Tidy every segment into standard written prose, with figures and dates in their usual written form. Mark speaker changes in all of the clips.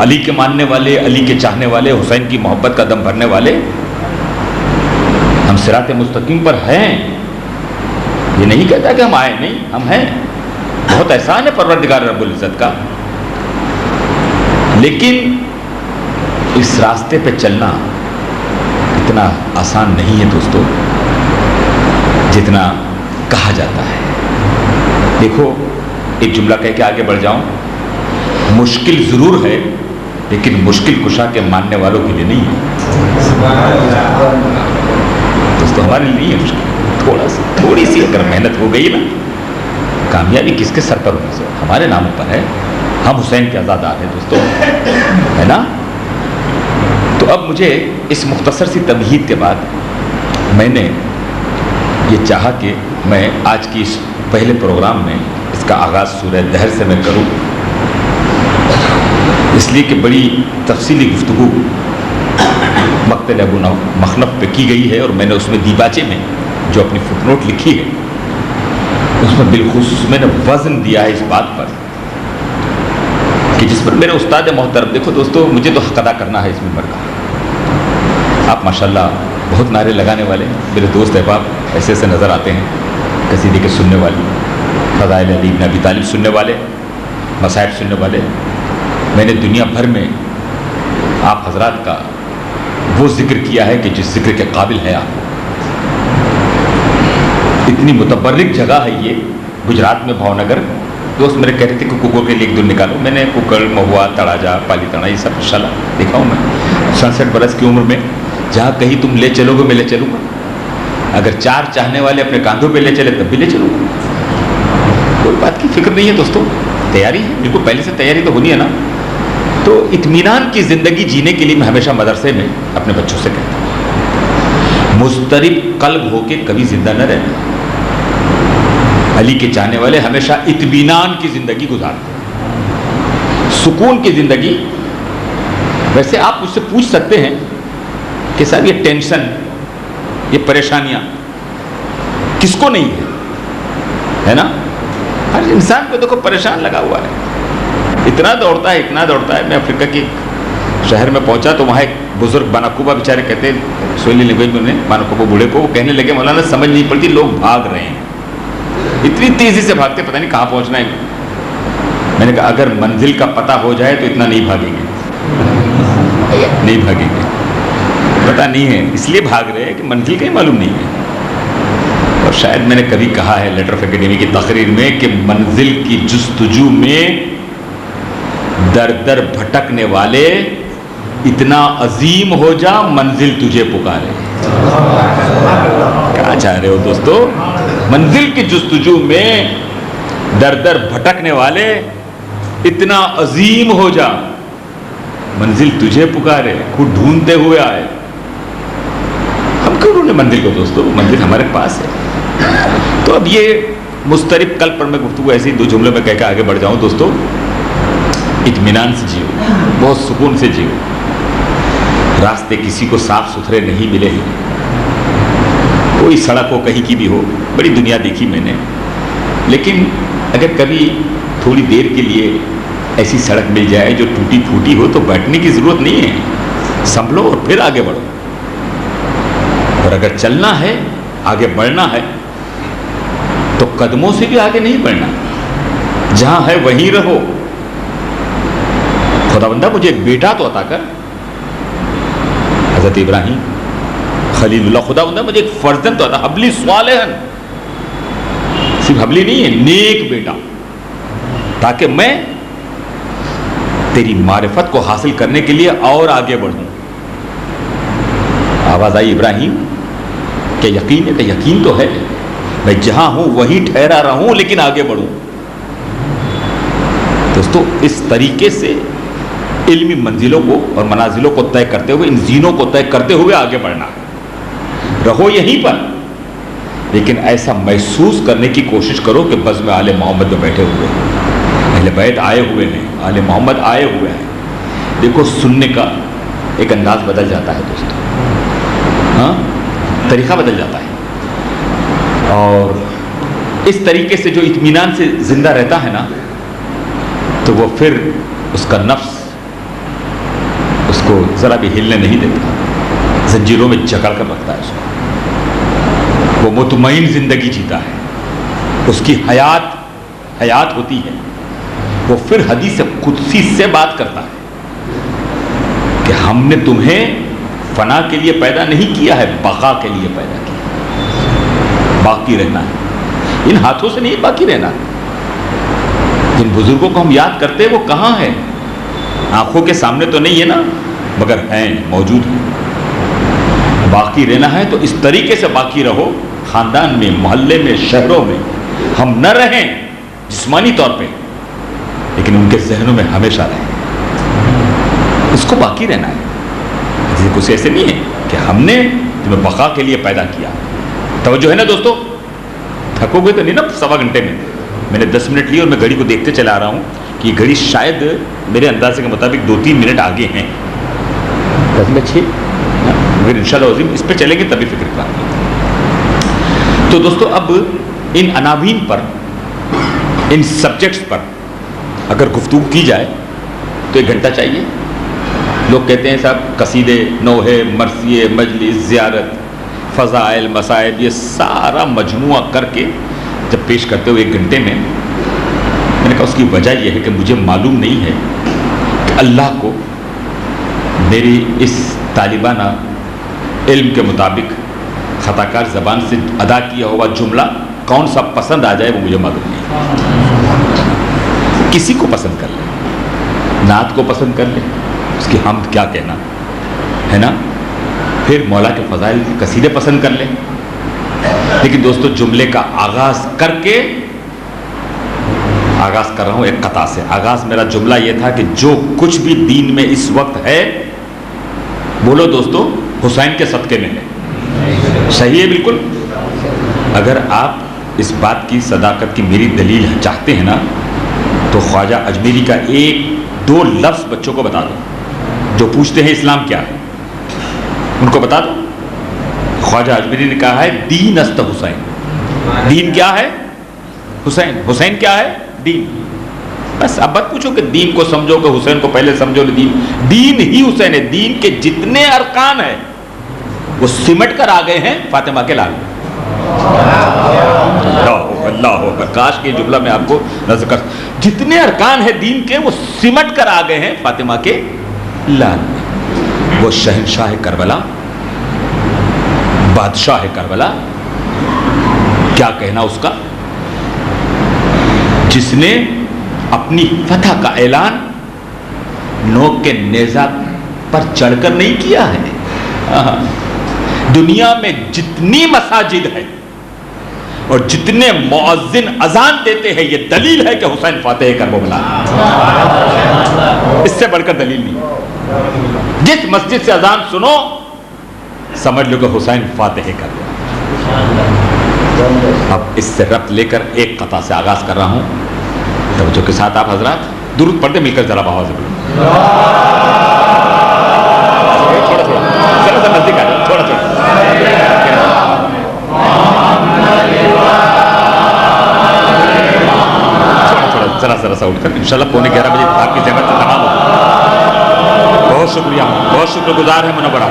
Speaker 1: علی کے ماننے والے، علی کے چاہنے والے، حسین کی محبت کا دم بھرنے والے ہم صراط مستقیم پر ہیں. یہ نہیں کہتا کہ ہم آئے نہیں، ہم ہیں. بہت احسان ہے پروردگار رب العزت کا، لیکن اس راستے پہ چلنا اتنا آسان نہیں ہے دوستو جتنا کہا جاتا ہے. دیکھو ایک جملہ کہہ کے آگے بڑھ جاؤں، مشکل ضرور ہے لیکن مشکل کشا کے ماننے والوں کے لیے نہیں ہے. دوستو ہمارے لیے نہیں ہے مشکل. تھوڑی سی اگر محنت ہو گئی نا، کامیابی کس کے سر پر ہونے سے؟ ہمارے ناموں پر ہے. ہم حسین کے عزادار ہیں دوستو، ہے نا. تو اب مجھے اس مختصر سی تمہید کے بعد میں نے یہ چاہا کہ میں آج کی اس پہلے پروگرام میں اس کا آغاز سورہ دہر سے میں کروں، اس لیے کہ بڑی تفصیلی گفتگو مقتل ابو مخنف پہ کی گئی ہے، اور میں نے اس میں دیباچے میں جو اپنی فٹ نوٹ لکھی ہے اس میں بالخصوص میں نے وزن دیا ہے اس بات پر کہ جس پر میرے استاد محترم، دیکھو دوستو مجھے تو حق ادا کرنا ہے اس ممبر کا. آپ ماشاءاللہ بہت نعرے لگانے والے میرے دوست احباب ایسے ایسے نظر آتے ہیں، قصیدے کے سننے والے، فضائل علی بن ابی طالب سننے والے، مصائب سننے والے. میں نے دنیا بھر میں آپ حضرات کا وہ ذکر کیا ہے کہ جس ذکر کے قابل ہے آپ. اتنی متبرک جگہ ہے یہ گجرات میں، بھاؤ نگر. دوست میرے کہہ رہے تھے کہ کوکر کے لیے ایک دن نکالو. میں نے کوکر، مہوا، تڑاجا، پالی تڑا یہ سب انشاءاللہ دکھاؤں. میں 67 برس کی عمر میں جہاں کہیں تم لے چلو گے میں لے چلوں گا. اگر 4 چاہنے والے اپنے کاندھوں پہ لے چلے تب بھی لے چلوں گا. کوئی بات کی فکر نہیں ہے دوستو، تیاری ہے بالکل. پہلے سے تیاری تو ہونی ہے نا. تو اطمینان کی زندگی جینے کے لیے میں ہمیشہ مدرسے میں اپنے بچوں سے کہتا ہوں، مضطرب قلب ہو کے کبھی زندہ نہ رہنا. علی کے چاہنے والے ہمیشہ اطمینان کی زندگی گزارتے ہیں، سکون کی زندگی. ویسے آپ مجھ سے پوچھ سکتے ہیں کہ صاحب یہ ٹینشن، یہ پریشانیاں کس کو نہیں ہے نا؟ ہر انسان کو دیکھو پریشان لگا ہوا ہے، اتنا دوڑتا ہے اتنا دوڑتا ہے. میں افریقہ کے شہر میں پہنچا تو وہاں ایک بزرگ باناکوبا بیچارے کہتے ہیں سوہیلی لینگویج میں انہیں، باناکوبا بوڑھے کو، وہ کہنے لگے مولانا سمجھ نہیں پڑتی لوگ بھاگ رہے ہیں، اتنی تیزی سے بھاگتے پتہ نہیں کہاں پہنچنا ہے. میں نے کہا اگر منزل کا پتہ ہو جائے تو اتنا نہیں بھاگیں گے، نہیں بھاگیں گے. پتہ نہیں ہے اس لیے بھاگ رہے ہیں کہ منزل کا ہی معلوم نہیں ہے. اور شاید میں نے کبھی کہا ہے لیٹر آف اکیڈمی کی تقریر میں کہ منزل کی جستجو میں در در بھٹکنے والے اتنا عظیم ہو جا منزل تجھے پکارے. کہاں چاہ رہے ہو دوستو؟ منزل کی جستجو میں در در بھٹکنے والے اتنا عظیم ہو جا منزل تجھے پکارے. خود ڈھونڈتے ہوئے آئے. ہم کیوں ڈھونڈے منزل کو دوستو؟ منزل ہمارے پاس ہے. تو اب یہ مضطرب قلب پر میں گفتگو ایسے ہی 2 جملے میں کہہ کے آگے بڑھ جاؤں. دوستو اطمینان سے جیو، بہت سکون سے جیو. راستے کسی کو صاف ستھرے نہیں ملے، کوئی سڑک ہو کہیں کی بھی ہو، بڑی دنیا دیکھی میں نے، لیکن اگر کبھی تھوڑی دیر کے لیے ایسی سڑک مل جائے جو ٹوٹی پھوٹی ہو تو بیٹھنے کی ضرورت نہیں ہے، سنبھلو اور پھر آگے بڑھو. اور اگر چلنا ہے، آگے بڑھنا ہے تو قدموں سے بھی آگے نہیں بڑھنا، جہاں ہے وہیں رہو. خدا بندہ مجھے ایک بیٹا تو عطا کر، حضرت ابراہیم خلیل اللہ. خدا بندہ مجھے ایک فرزند تو عطا، حبلی صالحن، صرف حبلی نہیں ہے، نیک بیٹا، تاکہ میں تیری معرفت کو حاصل کرنے کے لیے اور آگے بڑھوں. آواز آئی ابراہیم کہ یقین ہے؟ کہ یقین تو ہے، میں جہاں ہوں وہیں ٹھہرا رہوں لیکن آگے بڑھوں. دوستو اس طریقے سے علمی منزلوں کو اور منازلوں کو طے کرتے ہوئے، ان زینوں کو طے کرتے ہوئے آگے بڑھنا. رہو یہیں پر لیکن ایسا محسوس کرنے کی کوشش کرو کہ بزم آل محمد میں بیٹھے ہوئے ہیں، اہل بیت آئے ہوئے ہیں، آل محمد آئے ہوئے ہیں. دیکھو سننے کا ایک انداز بدل جاتا ہے دوستو، ہاں طریقہ بدل جاتا ہے. اور اس طریقے سے جو اطمینان سے زندہ رہتا ہے نا، تو وہ پھر اس کا نفس کو ذرا بھی ہلنے نہیں دیتا، زنجیروں میں جکڑ کر رکھتا ہے اس کو. وہ مطمئن زندگی جیتا ہے، اس کی حیات ہوتی ہے. وہ پھر حدیث قدسی سے بات کرتا ہے کہ ہم نے تمہیں فنا کے لیے پیدا نہیں کیا ہے، بقا کے لیے پیدا کیا. باقی رہنا ہے، ان ہاتھوں سے نہیں باقی رہنا. جن بزرگوں کو ہم یاد کرتے ہیں وہ کہاں ہے؟ آنکھوں کے سامنے تو نہیں ہے نا، مگر ہیں، موجود ہیں. باقی رہنا ہے تو اس طریقے سے باقی رہو، خاندان میں، محلے میں، شہروں میں. ہم نہ رہیں جسمانی طور پہ، لیکن ان کے ذہنوں میں ہمیشہ رہیں. اس کو باقی رہنا ہے. کچھ ایسے نہیں ہے کہ ہم نے تمہیں بقا کے لیے پیدا کیا. توجہ ہے نا دوستو؟ تھکو گے تو نہیں نا 1.25 گھنٹے میں نے 10 منٹ لی اور میں گھڑی کو دیکھتے چلا رہا ہوں کہ یہ گھڑی شاید میرے اندازے کے مطابق 2-3 منٹ آگے ہیں. 10 میں 6 مگر انشاءاللہ عظیم اس پہ چلیں گے تبھی فکر کریں گے. تو دوستو اب ان عناوین پر، ان سبجیکٹس پر اگر گفتگو کی جائے تو 1 گھنٹہ چاہیے. لوگ کہتے ہیں صاحب قصیدے، نوحے، مرثیے، مجلس، زیارت، فضائل، مصائب، یہ سارا مجموعہ کر کے جب پیش کرتے ہو 1 گھنٹے میں نے کہا اس کی وجہ یہ ہے کہ مجھے معلوم نہیں ہے کہ اللہ کو میری اس طالبانہ علم کے مطابق خطا کار زبان سے ادا کیا ہوا جملہ کون سا پسند آ جائے وہ مجھے معلوم نہیں. کسی کو پسند کر لے، نعت کو پسند کر لے، اس کی حمد کیا کہنا ہے نا، پھر مولا کے فضائل قصیدے پسند کر لے. لیکن دوستو جملے کا آغاز کر کے آغاز کر رہا ہوں ایک قطع سے. آغاز میرا جملہ یہ تھا کہ جو کچھ بھی دین میں اس وقت ہے، بولو دوستو، حسین کے صدقے میں ہے. صحیح ہے بالکل. اگر آپ اس بات کی صداقت کی میری دلیل چاہتے ہیں نا تو خواجہ اجمیری کا 1-2 لفظ بچوں کو بتا دو جو پوچھتے ہیں اسلام کیا ہے، ان کو بتا دو. خواجہ اجمیری نے کہا ہے دین است حسین. دین کیا ہے؟ حسین. حسین کیا ہے؟ دین. بس اب مت پوچھو کہ دین کو سمجھو کہ حسین کو پہلے سمجھو. دین ہی حسین ہے. دین کے جتنے ارکان ہیں وہ سمٹ کر آ گئے ہیں فاطمہ کے لال. اللہ کاش کے جملہ میں آپ کو نظر کر، جتنے ارکان ہیں دین کے وہ سمٹ کر آ گئے ہیں فاطمہ کے لال میں. وہ شہنشاہ کربلا، بادشاہ کربلا، کیا کہنا اس کا، جس نے اپنی فتح کا اعلان نوک کے نیزہ پر چڑھ کر نہیں کیا ہے. دنیا میں جتنی مساجد ہے اور جتنے مؤذن اذان دیتے ہیں یہ دلیل ہے کہ حسین فاتح کربلا. اس سے بڑھ کر دلیل نہیں. جس مسجد سے اذان سنو سمجھ لو کہ حسین فاتح کربلا. اب اس سے ربط لے کر ایک قطع سے آغاز کر رہا ہوں. توجہ کے ساتھ آپ حضرات درود پڑھتے مل کر ذرا بہت تھوڑا ذرا سا نزدیک آ جاؤ، تھوڑا ذرا سا اٹھ کر انشاءاللہ 11:15 بجے آپ کی زحمت سے تمام ہوگا. بہت شکریہ، بہت شکر گزار ہے منورہ.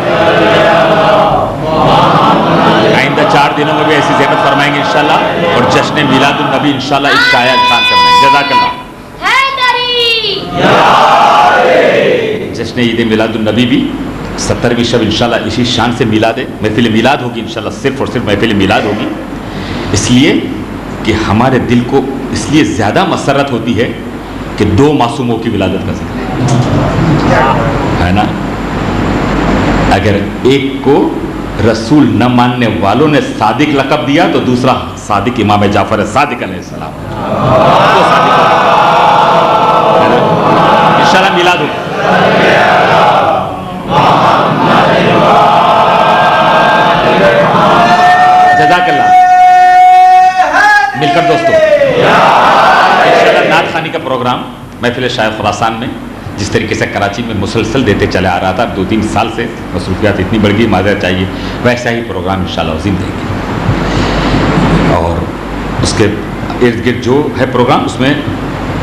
Speaker 1: آئندہ 4 دنوں میں بھی ایسی زحمت فرمائیں گے انشاءاللہ، اور جشن میلاد النبی انشاءاللہ اس کا اعلان کرنا ہے. جزاک اللہ. جشن عید میلاد النبی بھی 70ویں شب انشاءاللہ اسی شان سے محفل میلاد ہوگی انشاءاللہ. صرف اور صرف محفل میلاد ہوگی، اس لیے کہ ہمارے دل کو اس لیے زیادہ مسرت ہوتی ہے کہ 2 معصوموں کی ولادت کا ذکر ہے نا. اگر ایک کو رسول نہ ماننے والوں نے صادق لقب دیا تو دوسرا صادق امام جعفر صادق علیہ السلام. انشاءاللہ میلاد ہوگا. جزاک اللہ. مل کر دوستو انشاءاللہ نعت خوانی کا پروگرام محفل شاعر خراسان میں جس طریقے سے کراچی میں مسلسل دیتے چلے آ رہا تھا، 2-3 سال سے مصروفیات اتنی بڑھ گئی، معذرت چاہیے، ویسا ہی پروگرام انشاءاللہ عظیم دیں گے. اور اس کے ارد گرد جو ہے پروگرام، اس میں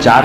Speaker 1: 4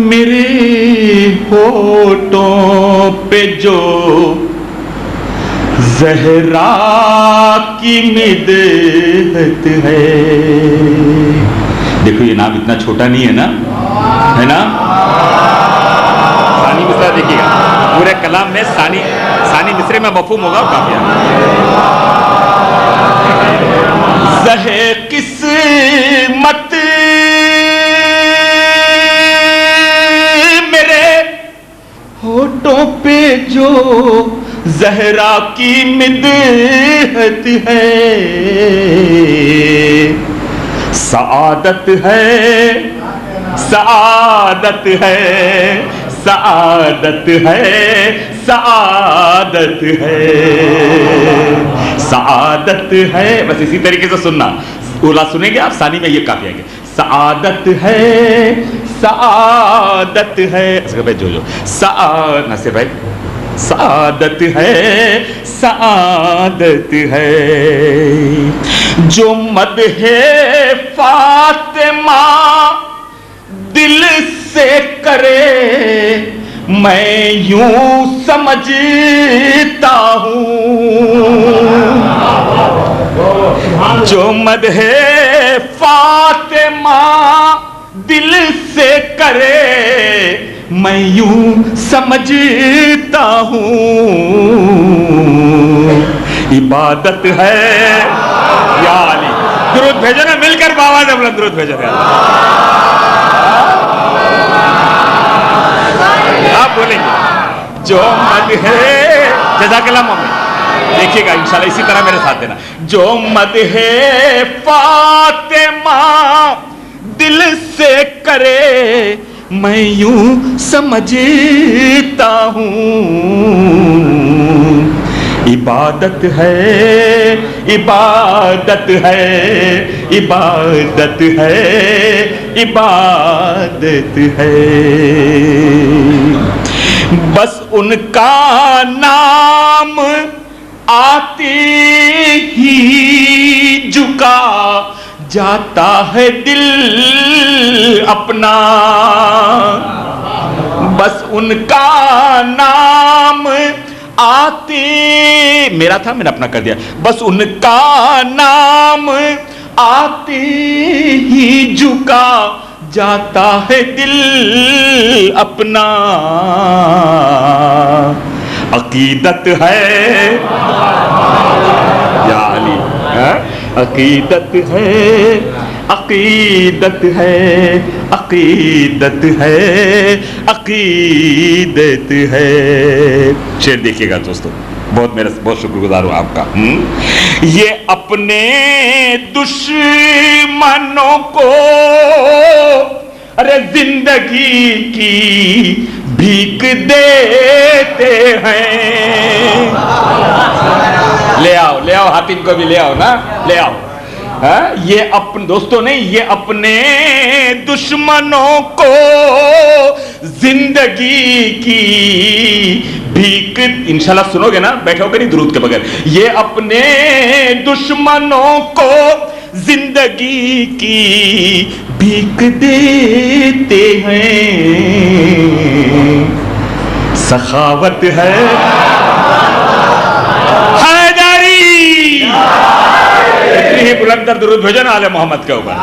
Speaker 1: میرے ہونٹوں پہ جو زہرا کی مدحت ہے. دیکھو یہ نام اتنا چھوٹا نہیں ہے نا, ہے نا. ثانی مصرع دیکھیے گا, پورے کلام میں ثانی مصرع میں مفہوم ہوگا کافی. زہے قسمت میرے ہونٹوں پہ جو زہرا کی مدحت ہے, سعادت ہے سعادت ہے سعادت ہے سعادت ہے سعادت ہے. بس اسی طریقے سے سننا, اولا سنیں گے آپ, ثانی میں یہ کافی آئیں گے. سعادت ہے سعادت ہے بھائی جو ناصر بھائی, سعادت ہے سعادت ہے جو مدح فاطمہ دل سے کرے, میں یوں سمجھتا ہوں. جو مدح فاطمہ دل سے کرے, میں یوں سمجھتا ہوں. عبادت ہے یا علی. درود بھیجو نا مل کر, بابا نے بلند درود بھیجو. آپ بولیں گے جو مدح, جزاک اللہ ممی. دیکھیے گا انشاءاللہ اسی طرح میرے ساتھ دینا. جو مدح فاطمہ دل سے کرے, میں یوں سمجھتا ہوں. عبادت ہے عبادت ہے عبادت ہے عبادت ہے. بس ان کا نام آتے ہی جھکا جاتا ہے دل اپنا. بس ان کا نام آتے, میرا تھا میں نے اپنا کر دیا. بس ان کا نام آتے ہی جھکا جاتا ہے دل اپنا. عقیدت ہے یا علی, عقیدت ہے عقیدت ہے عقیدت ہے عقیدت ہے. شعر دیکھیے گا دوستو, بہت شکر گزار ہوں آپ کا. یہ اپنے دشمنوں کو ارے زندگی کی بھیک دیتے ہیں. لے آؤ حاتم کو بھی لے آؤ نا, لے آؤ. یہ اپنے دوستوں نے یہ اپنے دشمنوں کو زندگی کی بھیک, انشاءاللہ سنو گے نا, بیٹھو گے نہیں درود کے بغیر. یہ اپنے دشمنوں کو زندگی کی بھیک دیتے ہیں. سخاوت ہے ہی بلندر درود بھیجو نا آل محمد کے اوپر.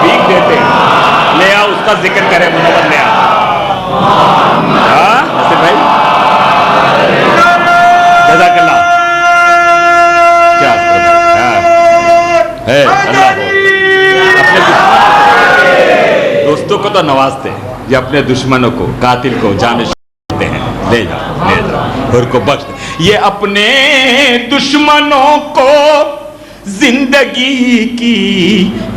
Speaker 1: بھیک دیتے لے آؤ, اس کا ذکر کرے منور, لے آؤ. ناصر بھائی جزاک اللہ. کیا ہے اللہ اپنے دوستوں کو تو نوازتے ہیں, یہ اپنے دشمنوں کو, قاتل کو جانش کرتے ہیں. لے جاؤ اور کو بخش. یہ اپنے دشمنوں کو زندگی کی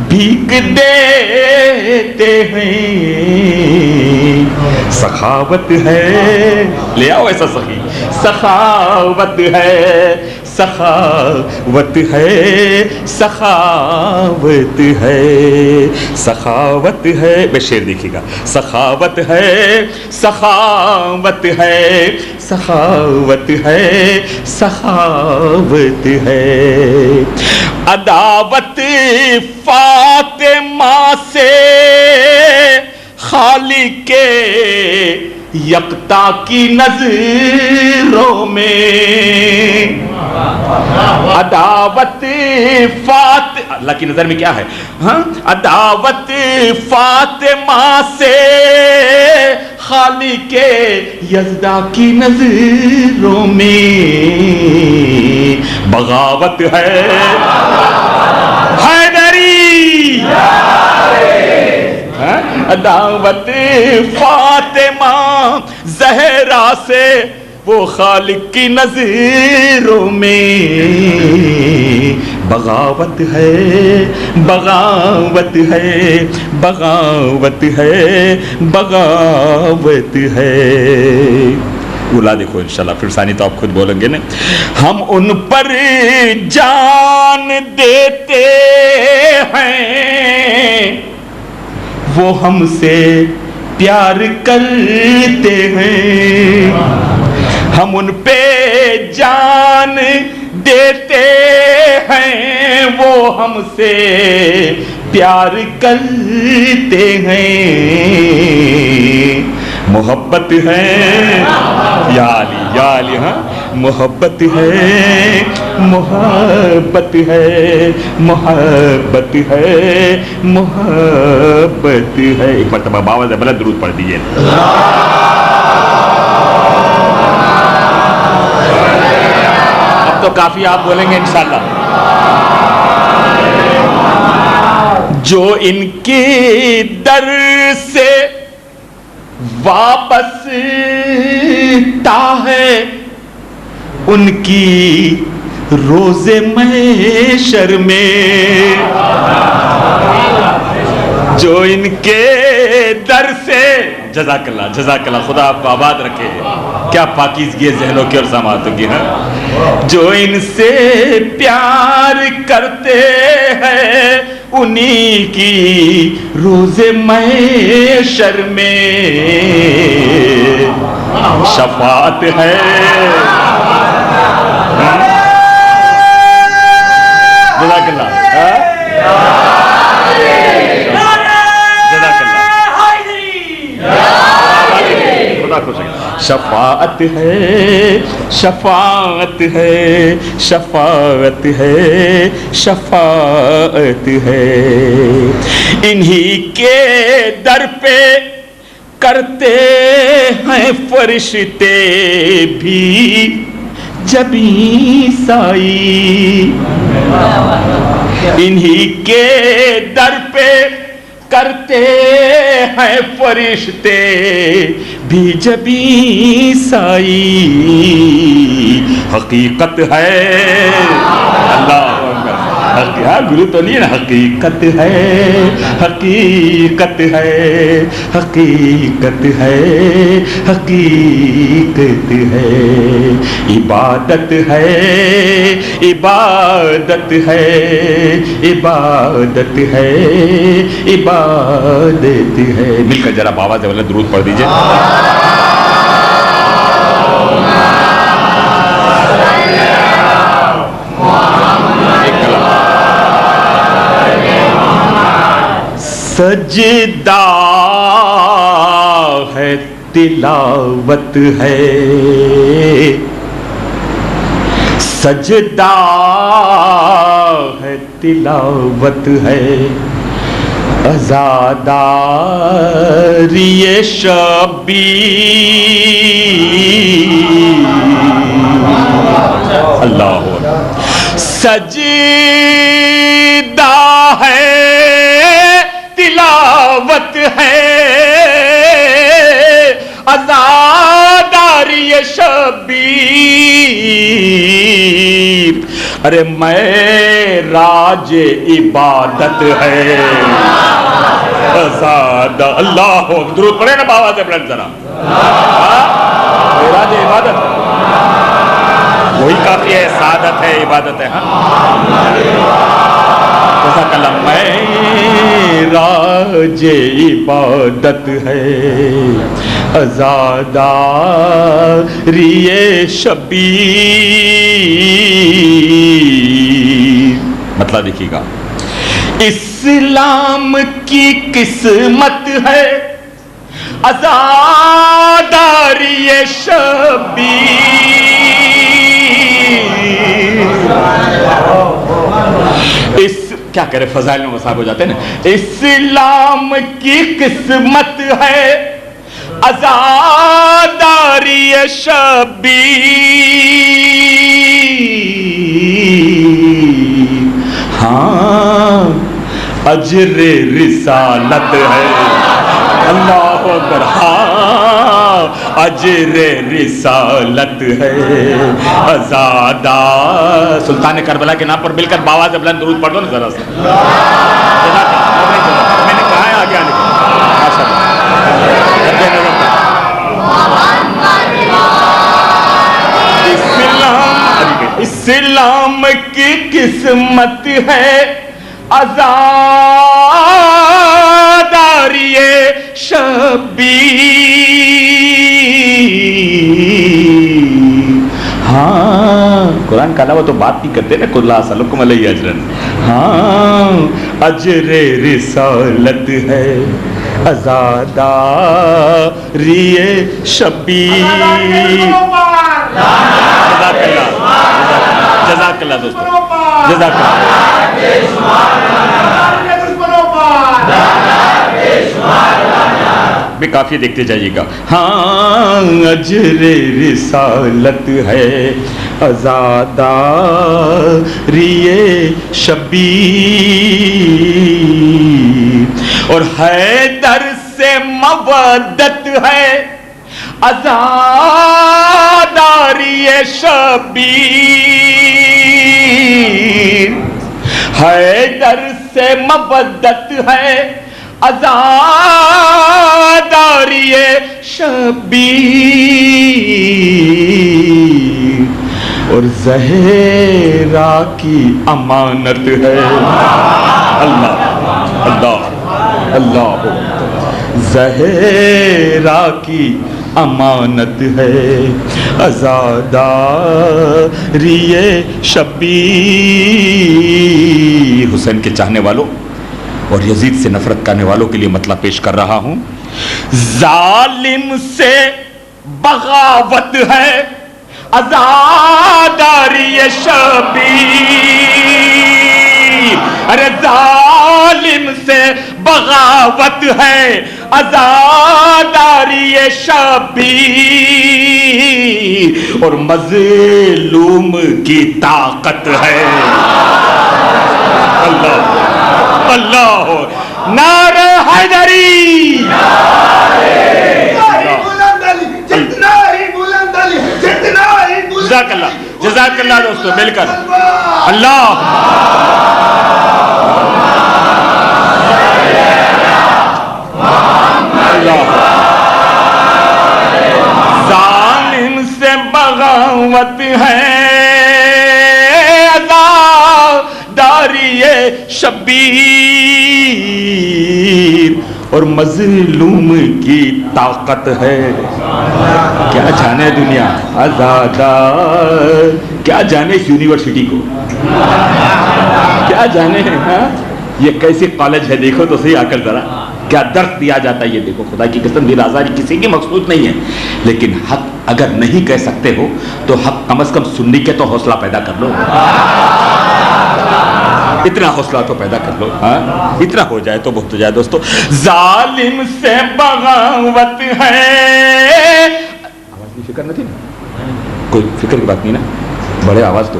Speaker 1: بھیک دیتے ہیں. سخاوت ہے, لے آؤ ایسا سخی. سخاوت ہے سخاوت ہے سخاوت ہے سخاوت ہے. بے شعر دیکھیے گا. سخاوت ہے سخاوت ہے سخاوت ہے سخاوت ہے. عداوت فاطمہ سے خالق یکتا کی نظروں میں عداوت اللہ کی نظر میں کیا ہے؟ عداوت فاطمہ سے خالق یزداں کی نظروں میں بغاوت ہے حیدری عداوت فاطمہ زہرا سے وہ خالق کی نظروں میں بغاوت ہے بغاوت ہے بغاوت ہے بغاوت ہے. اولا دیکھو انشاءاللہ پھر ثانی تو آپ خود بولیں گے نا. ہم ان پر جان دیتے ہیں وہ ہم سے پیار کرتے ہیں. ہم ان پہ جان دیتے ہیں وہ ہم سے پیار کرتے ہیں. محبت ہے یا علی یا علی. ہاں محبت ہے محبت ہے محبت ہے محبت ہے. ایک مرتبہ باوز بلند درود پڑھ دیجیے. اب تو کافی آپ بولیں گے انشاءاللہ. جو ان کے در سے وابستہ ہے ان کی روز محشر میں. جو ان کے در سے جزاک اللہ خدا آپ کو آباد رکھے. کیا پاکیزگی ذہنوں کی اور سماعتوں کی. جو ان سے پیار کرتے ہیں انہی کی روز محشر میں شفاعت ہے. جزاک اللہ شفاعت ہے شفاعت ہے شفاعت ہے شفاعت ہے. انہی کے در پہ کرتے ہیں فرشتے بھی جبیں سائی. انہی کے در پہ کرتے ہیں فرشتے بھی جبیں سائی. حقیقت ہے اللہ گرو تو نہیں نا. حقیقت ہے حقیقت ہے حقیقت ہے حقیقت ہے. عبادت ہے عبادت ہے عبادت ہے عبادت ہے. مل کر ذرا بابا سے بلند درود پڑھ دیجئے. سجدہ ہے تلاوت ہے سجدہ ہے تلاوت ہے. عزاداری شبیر اللہ سجدہ ہے تلاوت ہے عزاداری شبیر. ارے معراج عبادت ہے زیادہ. اللہ درود پڑھے نا بابا سے بلند ذرا. معراج عبادت وہی کافی ہے. سعادت ہے عبادت ہے. ہاں معراج عبادت ہے عزاداری شبیر. مطلب دیکھیے گا. اسلام کی قسمت ہے عزاداری شبیر. اس کیا کرے فضائل میں مصاب ہو جاتے ہیں نا. اسلام کی قسمت ہے عزاداری شبیر. ہاں اجر رسالت ہے. اللہ اکبر. ہاں اجر رسالت ہے آزادہ. سلطان کربلا کے نام پر مل کر باواز بلند درود پڑھ دو نا ذرا سا. میں نے کہا ہے آگے آنے اسلام کی قسمت ہے عزاداری شبیر. ہاں قرآن کا علاوہ تو بات نہیں کرتے نا. کل سلکم علیہ اجرن. ہاں اجر رسالت ہے عزاداری شبیر. جزاک اللہ دوستو, جزاک اللہ. بھی کافی دیکھتے جائیے گا. ہاں اجر رسالت ہے عزاداری شبیر. اور حیدر سے مودت ہے عزاداری شبیر. حیدر سے مودت ہے عزاداری شبیر. اور زہرا کی امانت ہے. اللہ اللہ اللہ. زہرا کی امانت ہے عزاداری شبیر. حسین کے چاہنے والوں اور یزید سے نفرت کرنے والوں کے لیے مطلب پیش کر رہا ہوں. ظالم سے بغاوت ہے عزاداری شبیر. ارے ظالم سے بغاوت ہے عزاداری شبیر. اور مظلوم کی طاقت ہے. اللہ اللہ. نعرہ حیدری. جزاک اللہ, جزاک اللہ دوستو. مل کر اللہ. ظالم سے بغاوت ہے عزاداری شبیر. اور مظلوم کی طاقت ہے. کیا جانے دنیا آزادار, کیا جانے یونیورسٹی کو, کیا جانے. ہاں یہ کیسی کالج ہے دیکھو تو صحیح آ کر ذرا کیا درد دیا جاتا ہے. یہ دیکھو خدا کی قسم دل آزاری کسی کی مقصود نہیں ہے, لیکن حق اگر نہیں کہہ سکتے ہو تو حق کم از کم سننے کے تو حوصلہ پیدا کر لو. اتنا حوصلہ تو پیدا کر لو. ہاں اتنا ہو جائے تو بہت ہو جائے دوستو. ظالم سے بغاوت ہے. آواز کی فکر نہ تھی نا, کوئی فکر کی بات نہیں نا. بڑے آواز تو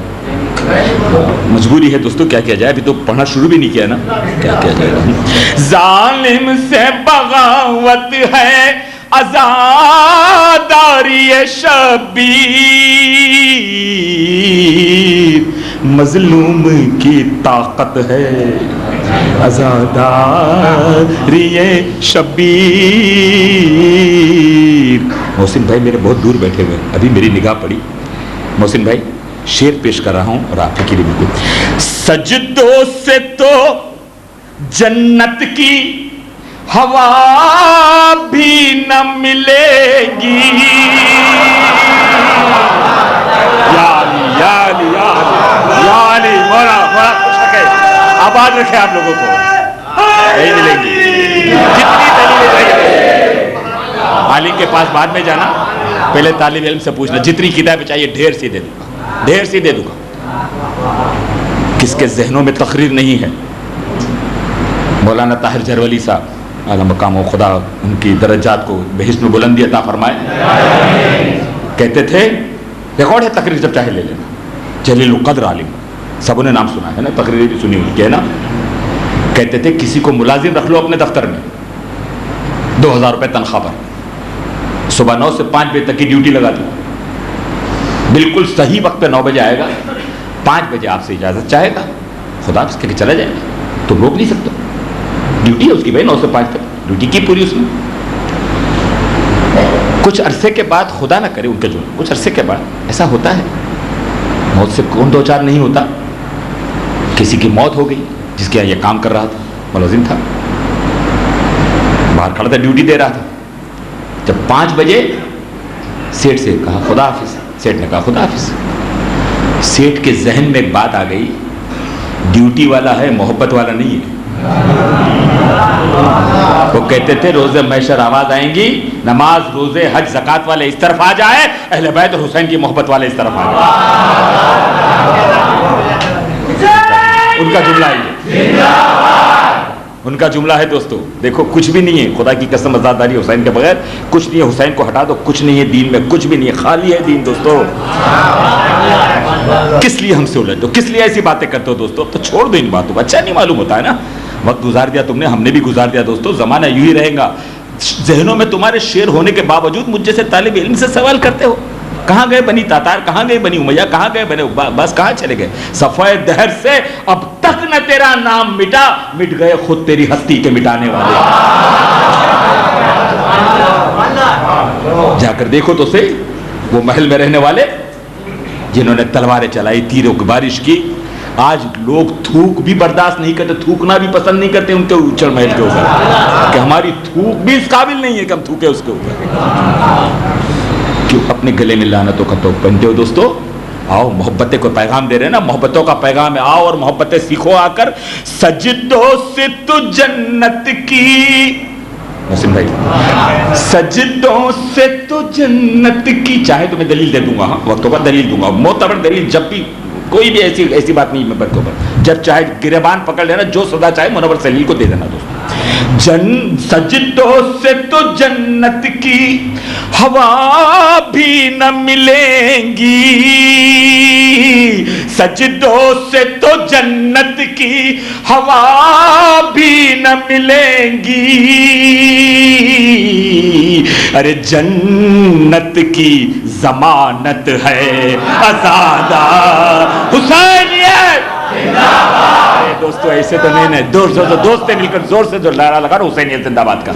Speaker 1: مجبوری ہے دوستو, کیا کیا جائے. ابھی تو پڑھنا شروع بھی نہیں کیا نا, کیا کیا جائے. ظالم سے بغاوت ہے عزاداری شبیر. مظلوم کی طاقت ہے عزاداری شبیر. محسن بھائی میرے بہت دور بیٹھے ہوئے, ابھی میری نگاہ پڑی. محسن بھائی شعر پیش کر رہا ہوں اور آپ کے لیے بالکل. سجدوں سے تو جنت کی ہوا بھی نہ ملے گی. یا علی یا علی یا علی یا علی. مولا مولا خوش رکھے, آباد رکھے آپ لوگوں کو. نہیں ملیں گی جتنی دلیلیں چاہیے. پاس بعد میں جانا, پہلے طالب علم سے پوچھنا جتنی کتابیں چاہیے ڈھیر سی دے دوں گا, ڈھیر سی دے دوں گا. کس کے ذہنوں میں تقریر نہیں ہے؟ مولانا طاہر جھرولی صاحب اعلیٰ مقام و خدا ان کی درجات کو بہشت میں بلندی عطا فرمائے, کہتے تھے, ریکارڈ ہے تقریر جب چاہے لے لینا, جلیل القدر عالم, سبوں نے نام سنا ہے نا, تقریر بھی سنی ہوئی ہے نا. کہتے تھے کسی کو ملازم رکھ لو اپنے دفتر میں 2000 روپے تنخواہ پر, صبح 9 سے 5 بجے تک کی ڈیوٹی لگا دی, بالکل صحیح وقت پہ 9 بجے آئے گا, 5 بجے آپ سے اجازت چاہے گا, خدا اس کے چلا جائے گا, تم روک نہیں سکتے, ڈیوٹی ہے اس کی بھائی 9 سے 5 تک ڈیوٹی کی پوری اس نے. کچھ عرصے کے بعد, خدا نہ کرے ان کے جو, کچھ عرصے کے بعد ایسا ہوتا ہے, موت سے کون دو چار نہیں ہوتا, کسی کی موت ہو گئی جس کے یہاں یہ کام کر رہا تھا, ملازم تھا, باہر کھڑا تھا, ڈیوٹی دے رہا تھا. جب 5 بجے سیٹ سے کہا خدا حافظ, سیٹ نے کہا خدا حافظ. سیٹ کے ذہن میں ایک بات آ گئی, ڈیوٹی والا ہے, محبت والا نہیں ہے. وہ کہتے تھے روزے محشر آواز آئیں گی, نماز روزے حج زکات والے اس طرف آ جائے, اہل بیت اور حسین کی محبت والے اس طرف آ جائے. ان کا جملہ ہے, ان کا جملہ ہے دوستو. دیکھو کچھ بھی نہیں ہے, خدا کی قسم عزاداری حسین کے بغیر کچھ نہیں ہے. حسین کو ہٹا دو, کچھ نہیں ہے دین میں, کچھ بھی نہیں ہے, خالی ہے دین دوستو. کس لیے ہم سے الجھ دو, کس لیے ایسی باتیں کرتے ہو دوستو؟ اب تو چھوڑ دو ان باتوں کو, اچھا نہیں معلوم ہوتا ہے نا, وقت گزار دیا تم نے, ہم نے بھی گزار دیا دوستو. زمانہ یوں ہی رہے گا. ذہنوں میں تمہارے شعر ہونے کے باوجود مجھ جیسے طالب علم سے سوال کرتے ہو, کہاں گئے بنی تاتار, کہاں گئے بنی امیہ, کہاں گئے بنی بس, کہاں چلے گئے؟ صفحہ دہر سے اب تک نہ تیرا نام مٹا, مٹ گئے خود تیری ہستی کے مٹانے والے. جا کر دیکھو تو صحیح وہ محل میں رہنے والے جنہوں نے تلواریں چلائی, تیروں کی بارش کی. آج لوگ تھوک بھی برداشت نہیں کرتے, تھوکنا بھی پسند نہیں کرتے ان کے اونچڑ محل کے اوپر, کہ ہماری تھوک بھی اس قابل نہیں ہے کہ ہم تھوکے اس کے اوپر. کیوں اپنے گلے میں لعنتوں کا توپ پہنتے ہو دوستو؟ آؤ محبتیں کو پیغام دے رہے ہیں نا, محبتوں کا پیغام ہے, آؤ اور محبتیں سیکھو آ کر. سجدوں سے تو جنت کی, محسن بھائی, سجدوں سے تو جنت کی, چاہے تو میں دلیل دے دوں گا, ہاں وقتوں کا دلیل دوں گا, معتبر دلیل, جب بھی کوئی بھی ایسی بات نہیں ہے باتوں پر, جب چاہے گریبان پکڑ لینا, جو سزا چاہے منور سلیل کو دے دینا دوستو. سجدوں سے تو جنت کی ہوا بھی نہ ملیں گی, سجدوں سے تو جنت کی ہوا بھی نہ ملیں گی. ارے جنت کی ضمانت ہے آزادہ حسینیت. دوستو ایسے تو نہیں, دوست مل کر زور سے نعرہ لگا رہا حسینیت زندہ باد کا.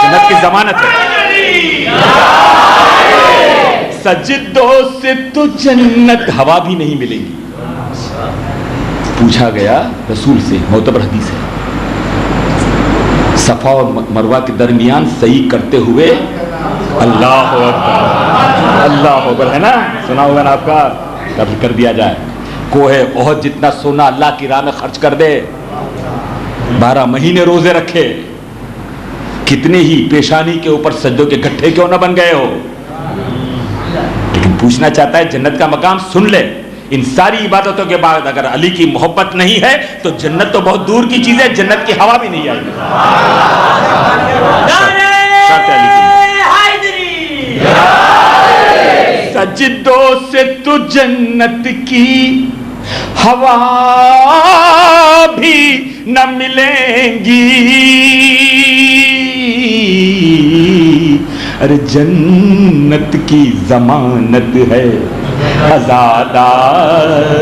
Speaker 1: جنت کی ضمانت ہے. سجدوں سے تو جنت ہوا بھی نہیں ملے گی. پوچھا گیا رسول سے, معتبر حدیث ہے, صفا اور مروہ کے درمیان صحیح کرتے ہوئے اللہ اکبر, اللہ اکبر ہے نا, سنا ہوگا نا آپ کا, کر دیا جائے. کوہ احد جتنا سونا اللہ کی راہ میں خرچ کر دے, 12 مہینے روزے رکھے, کتنے ہی پیشانی کے اوپر سجدوں کے گٹھے کیوں نہ بن گئے ہو, لیکن پوچھنا چاہتا ہے جنت کا مقام سن لے. ان ساری عبادتوں کے بعد اگر علی کی محبت نہیں ہے تو جنت تو بہت دور کی چیز ہے, جنت کی ہوا بھی نہیں آئے گی. سجدوں سے تو جنت کی ہوا بھی نہ ملیں گی. ارے جنت کی ضمانت ہے آزاداری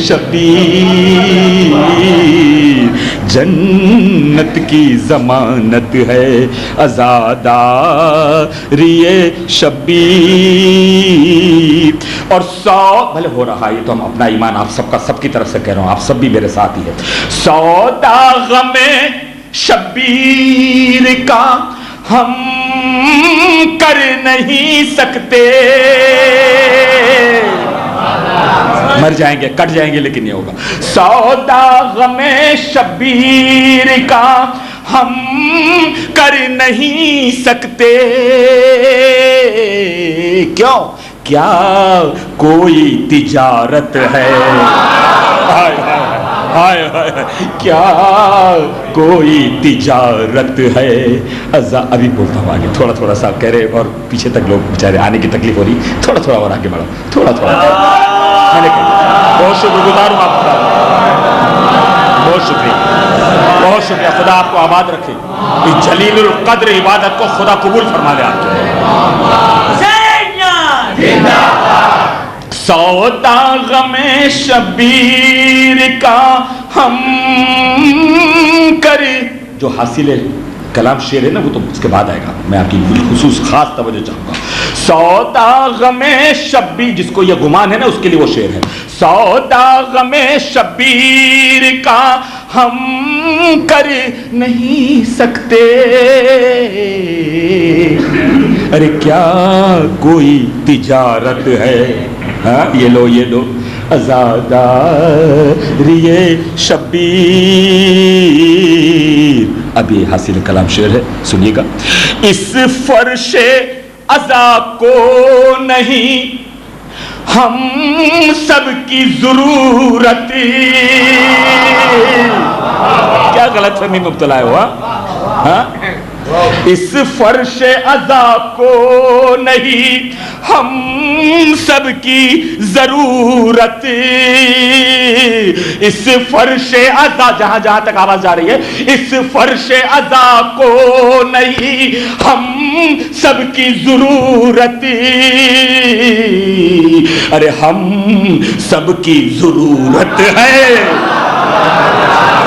Speaker 1: شبیر, جنت کی ضمانت ہے آزاداری شبیر. اور 100 بھلے ہو رہا, یہ تو ہم اپنا ایمان آپ سب کا, سب کی طرف سے کہہ رہا ہوں, آپ سب بھی میرے ساتھ ہی ہے. 100 داغ میں شبیر کا ہم کر نہیں سکتے, مر جائیں گے, کٹ جائیں گے, لیکن یہ ہوگا. 100 داغ میں شبیر کا ہم کر نہیں سکتے. کیوں؟ کیا کوئی تجارت ہے؟ ہائے ہائے کیا کوئی تجارت ہے؟ ابھی بولتا ہوں آگے، تھوڑا تھوڑا سا کہہ رہے اور پیچھے تک لوگ بیچارے آنے کی تکلیف ہو رہی، تھوڑا تھوڑا اور آگے بڑھو، تھوڑا تھوڑا. میں نے کہا بہت شکر گزار ہوں آپ کا، بہت شکریہ، بہت شکریہ. خدا آپ کو آباد رکھے. اس جلیل القدر عبادت کو خدا قبول فرما لے آپ کے. سودا غم شبیر کا ہم کرے. جو حاصل کلام شعر ہے نا وہ تو اس کے بعد آئے گا، میں آپ کی بالخصوص خاص توجہ چاہوں گا. سودا غم شبیر، جس کو یہ گمان ہے نا اس کے لیے وہ شعر ہے. سودا غم شبیر کا ہم کر نہیں سکتے. ارے کیا کوئی تجارت ہے؟ ہاں یہ لو یہ لو. ازاداری شبیر. اب یہ حاصل کلام شعر ہے، سنیے گا. اس فرش عزا کو نہیں ہم سب کی ضرورت. کیا غلط فہمی مبتلا ہوا؟ ہاں اس فرش عذاب کو نہیں ہم سب کی ضرورت. اس فرش عذاب، جہاں جہاں تک آواز جا رہی ہے، اس فرش عذاب کو نہیں ہم سب کی ضرورت. ارے ہم سب کی ضرورت ہے.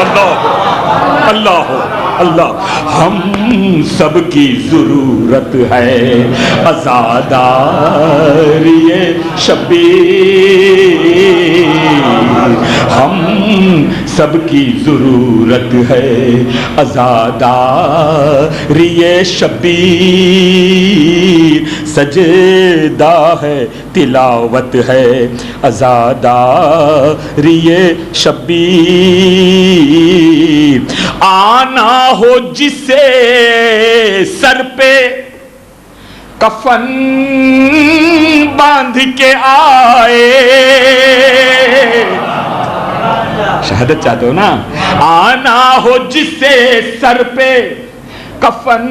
Speaker 1: اللہ اللہ اللہ، ہم سب کی ضرورت ہے. عزاداری شبیر، ہم سب کی ضرورت ہے. عزاداری شبیر، سجدہ ہے تلاوت ہے. عزاداری شبیر، آنا ہو جسے سر پہ کفن باندھ کے آئے. شہادت چاہتے ہو نا؟ آنا ہو جسے سر پہ کفن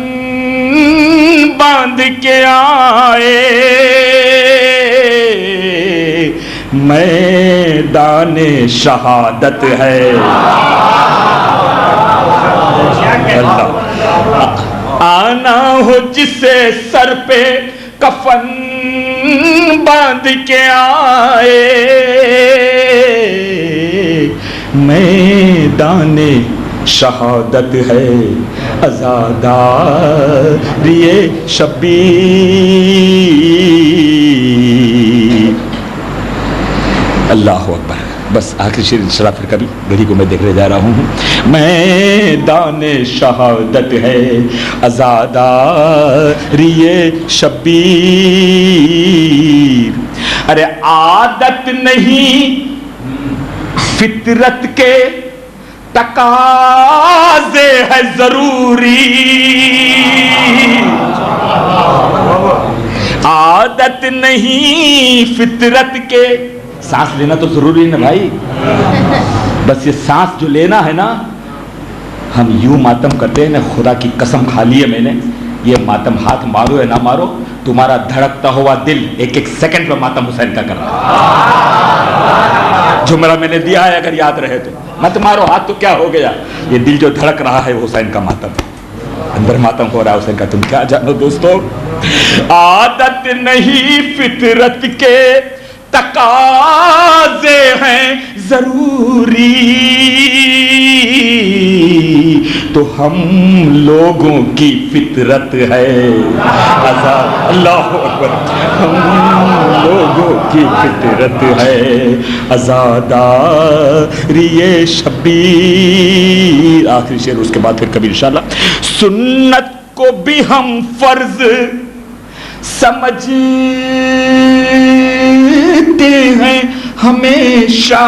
Speaker 1: باندھ کے آئے. میدان شہادت ہے. اللہ، آنا ہو جسے سر پہ کفن باندھ کے آئے. میدان شہادت ہے. عزاداری شبیر. اللہ اکبر. بس آخری شعر انشاءاللہ پھر کبھی، گھڑی کو میں دیکھ رہے جا رہا ہوں. میدان شہادت ہے عزاداری شبیر. ارے عادت نہیں فطرت کے تقاضے ہے ضروری. عادت نہیں فطرت کے. سانس لینا تو ضروری ہے نا بھائی. بس یہ سانس جو لینا ہے نا، ہم یوں ماتم کرتے ہیں نا، خدا کی قسم کھا لی ہے میں نے. یہ ماتم ہاتھ مارو یا نہ مارو، تمہارا دھڑکتا ہوا دل ایک ایک سیکنڈ پر ماتم حسین کا کر رہا ہے. جملہ میں نے دیا ہے، اگر یاد رہے تو. مت مارو ہاتھ تو کیا ہو گیا، یہ دل جو دھڑک رہا ہے وہ حسین کا ماتم، اندر ماتم ہو رہا ہے حسین کا. تم کیا جانو دوستو. عادت نہیں فطرت کے تقاضے ہیں ضروری، تو ہم لوگوں کی فطرت ہے. اللہ اکبر. ہم لوگوں کی فطرت ہے. عزاداری شبیر. آخری شعر اس کے بعد پھر کبھی انشاءاللہ. سنت کو بھی ہم فرض سمجھتے ہیں ہمیشہ.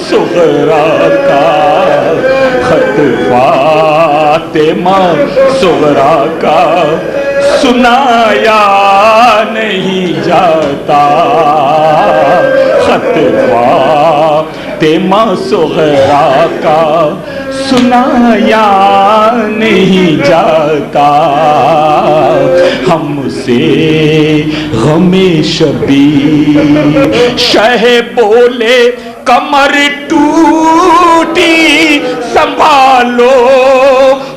Speaker 1: صغرا کا خط فاطمہ صغرا کا سنایا نہیں جاتا خط فاطمہ صغرا کا سنایا نہیں جاتا ہم سے غم شبیر شہ بولے کمر ٹوٹی سنبھالو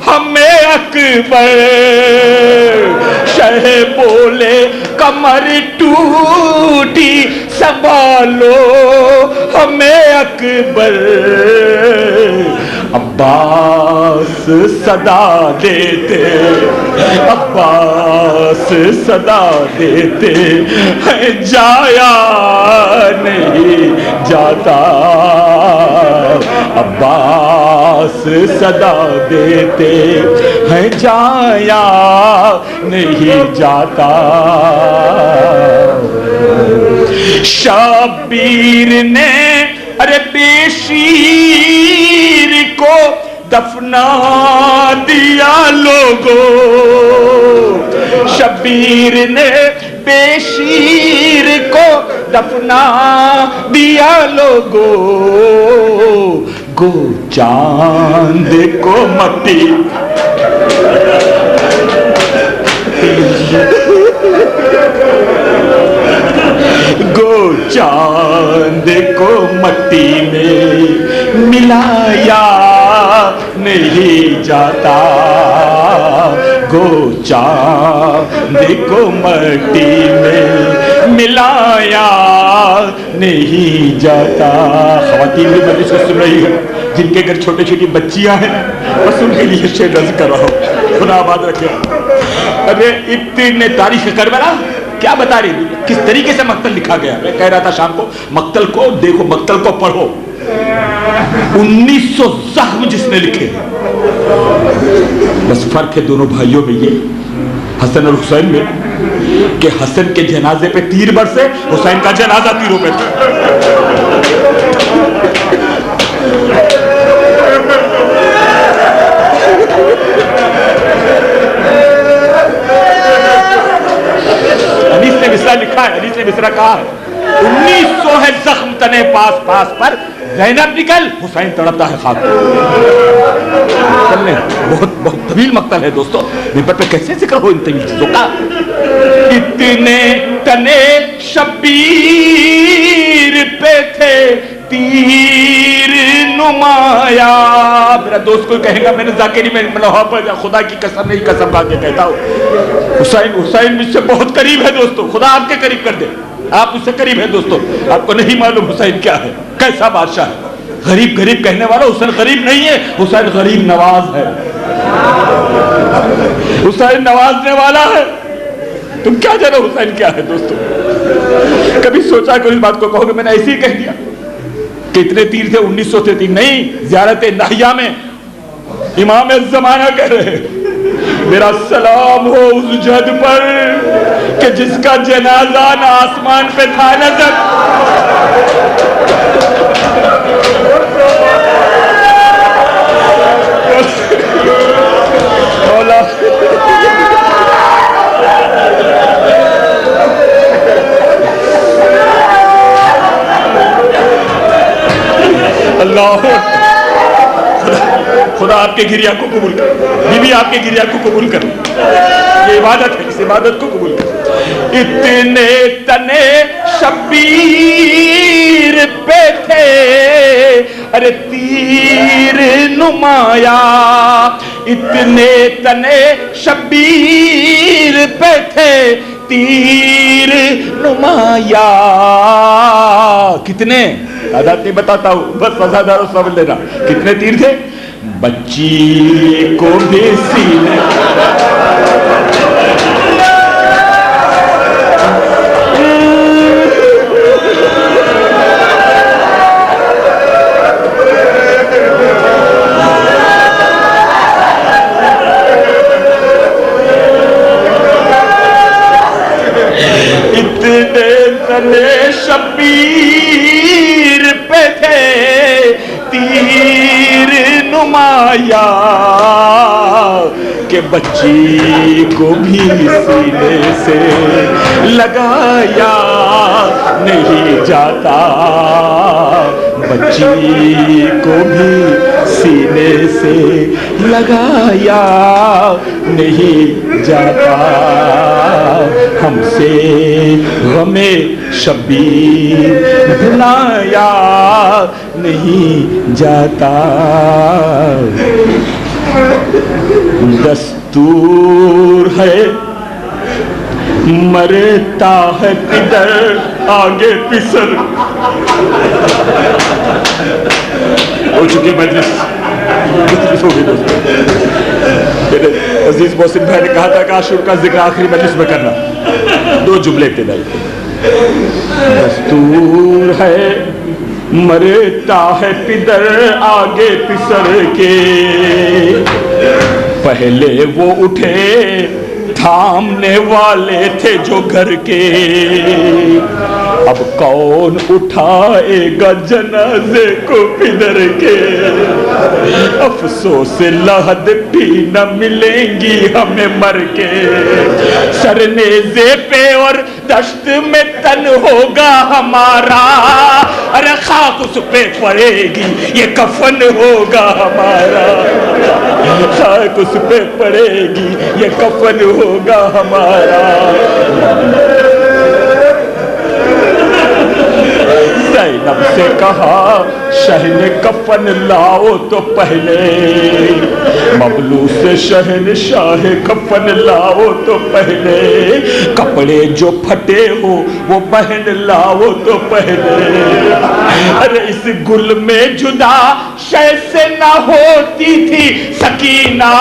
Speaker 1: ہمیں اکبر شہ بولے کمر ٹوٹی سنبھالو ہمیں اکبر عباس صدا دیتے عباس صدا دیتے ہیں جایا نہیں جاتا عباس صدا دیتے ہیں جایا نہیں جاتا شبیر نے ارے بے شیر کو دفنا دیا لوگوں شبیر نے بے شیر کو دفنا دیا لوگوں گو چاند کو مٹی گو چاند کو مٹی میں ملایا نہیں جاتا گو چاند کو مٹی میں ملایا نہیں جاتا خواتین بھی مجلس کو سن رہی ہیں جن کے گھر چھوٹے چھوٹی بچیاں ہیں بس ان کے لیے شعر رض کر رہا ہوں خدا آباد رکھے ارے اتنے تاریخ کربلا کیا بتا رہی تھی کس طریقے سے مقتل لکھا گیا میں کہہ رہا تھا شام کو مقتل کو دیکھو مقتل کو پڑھو 1900 زخم جس نے لکھے بس فرق ہے دونوں بھائیوں میں یہ حسن اور حسین میں کہ حسن کے جنازے پہ تیر برسے حسین کا جنازہ تیروں پہ تھا حدیث نے مصرع لکھا ہے حدیث نے مصرع کہا ہے 1900 ہے زخم تنے پاس پاس پر زینب نکل حسین تڑپتا ہے خاک بہت بہت طویل مقتل ہے دوستو ممبر پہ کیسے ذکر ہو ان طویل چیزوں کا اتنے تنے شبیر پہ تھے تیر نمایا میرا دوست کوئی کہے گا میں نے ذاکری میں خدا کی قسم نہیں قسم کھا کے کہتا ہوں حسین مجھ سے بہت قریب ہے دوستو خدا آپ کے قریب کر دے آپ مجھ سے قریب ہیں دوستو آپ کو نہیں معلوم حسین کیا ہے کیسا بادشاہ ہے غریب غریب کہنے والا حسین غریب نہیں ہے حسین غریب نواز ہے حسین نوازنے والا ہے تم کیا جانو حسین کیا ہے دوستو کبھی سوچا کہ اس بات کو کہو کہ میں نے ایسے ہی کہہ دیا کتنے تیر تھے 1900 تھے تیر نہیں زیارت نہیہ میں امام الزمانہ کہہ رہے میرا سلام ہو اس جد پر کہ جس کا جنازہ نہ آسمان پہ تھا نظر اللہ خدا آپ کے گریہ کو قبول کر بی بی آپ کے گریہ کو قبول کر یہ عبادت ہے اس عبادت کو قبول کر اتنے تنے شبیر پہ تھے ارے تیر نمایا اتنے تنے شبیر پہ تھے تیر نمایا کتنے تعداد نہیں بتاتا ہوں بس وزاداروں سمجھ لینا کتنے تیر تھے بچی کو بھی سینے اتنے تنے شبیر پہ تھے فرمایا کہ بچی کو بھی سینے سے لگایا نہیں جاتا، بچی کو بھی سینے سے لگایا نہیں جاتا، ہم سے غم شبیر بھلایا نہیں جاتا۔ دستور ہے مرتا ہے پدر آگے پسر، ہو چکی مجلس ہو گئی دوستوں۔ میرے عزیز محسن بھائی نے کہا تھا کہ عاشور کا ذکر آخری مجلس میں کرنا، 2 جملے ابتدائی۔ دستور ہے مرتا ہے پدر آگے پسر کے، پہلے وہ اٹھے تھامنے والے تھے جو گھر کے، اب کون اٹھائے گا جنازے کو پدر کے، افسوس لحد بھی نہ ملیں گی ہمیں مر کے، سرنیزے پہ اور دشت میں تن ہوگا ہمارا، ارے خاک اس پہ پڑے گی یہ کفن ہوگا ہمارا، خاک اس پہ پڑے گی یہ کفن ہوگا ہمارا۔ زینب سے کہا شہن کفن لاؤ تو پہلے، مبلوس شہنشاہ کفن لاؤ تو پہلے، کپڑے جو پھٹے ہو وہ پہن لاؤ تو پہلے، ارے اس گل میں جدا شے سے نہ ہوتی تھی سکینہ،